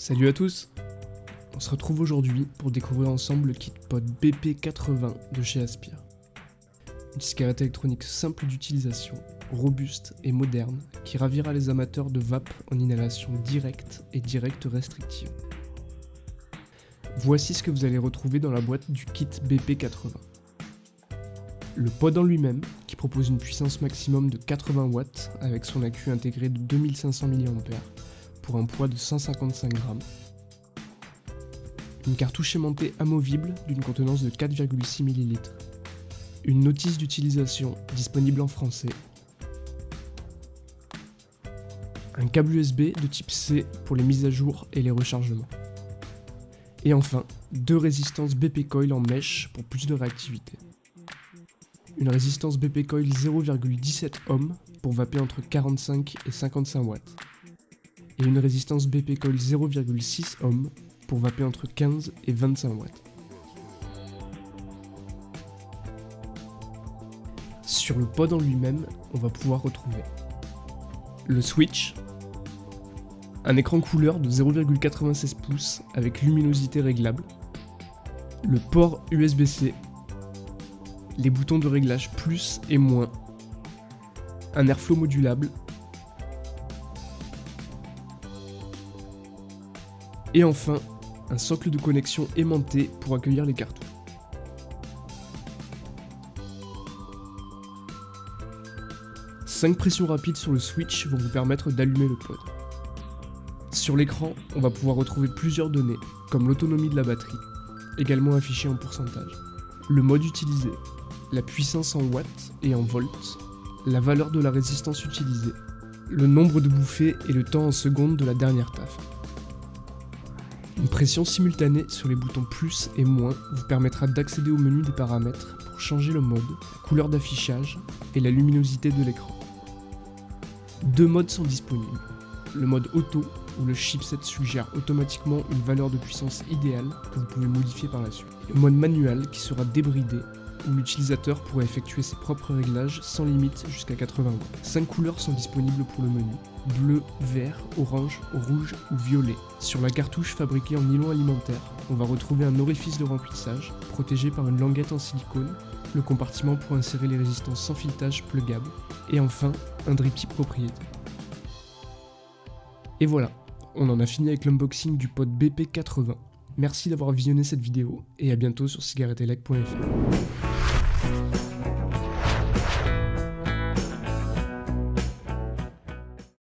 Salut à tous! On se retrouve aujourd'hui pour découvrir ensemble le kit pod BP80 de chez Aspire. Une cigarette électronique simple d'utilisation, robuste et moderne, qui ravira les amateurs de vape en inhalation directe et directe restrictive. Voici ce que vous allez retrouver dans la boîte du kit BP80. Le pod en lui-même, qui propose une puissance maximum de 80 watts avec son accu intégré de 2500 mAh pour un poids de 155 grammes. Une cartouche aimantée amovible d'une contenance de 4,6 ml. Une notice d'utilisation disponible en français. Un câble USB de type C pour les mises à jour et les rechargements. Et enfin, 2 résistances BP Coil en mèche pour plus de réactivité. Une résistance BP Coil 0,17 ohms pour vaper entre 45 et 55 watts. Et une résistance BP Coil 0,6 ohms pour vaper entre 15 et 25 watts. Sur le pod en lui-même, on va pouvoir retrouver le switch, un écran couleur de 0,96 pouces avec luminosité réglable, le port USB-C, les boutons de réglage plus et moins, un airflow modulable, et enfin un socle de connexion aimanté pour accueillir les cartouches. Cinq pressions rapides sur le switch vont vous permettre d'allumer le pod. Sur l'écran, on va pouvoir retrouver plusieurs données, comme l'autonomie de la batterie, également affichée en pourcentage, le mode utilisé, la puissance en watts et en volts, la valeur de la résistance utilisée, le nombre de bouffées et le temps en secondes de la dernière taf. Une pression simultanée sur les boutons plus et moins vous permettra d'accéder au menu des paramètres pour changer le mode, la couleur d'affichage et la luminosité de l'écran. 2 modes sont disponibles. Le mode auto, où le chipset suggère automatiquement une valeur de puissance idéale que vous pouvez modifier par la suite. Le mode manuel qui sera débridé, où l'utilisateur pourra effectuer ses propres réglages sans limite jusqu'à 80 watts. 5 couleurs sont disponibles pour le menu: bleu, vert, orange, rouge ou violet. Sur la cartouche fabriquée en nylon alimentaire, on va retrouver un orifice de remplissage protégé par une languette en silicone, le compartiment pour insérer les résistances sans filetage pluggables, et enfin un drippy propriétaire. Et voilà, on en a fini avec l'unboxing du pod BP80. Merci d'avoir visionné cette vidéo et à bientôt sur cigarettelec.fr.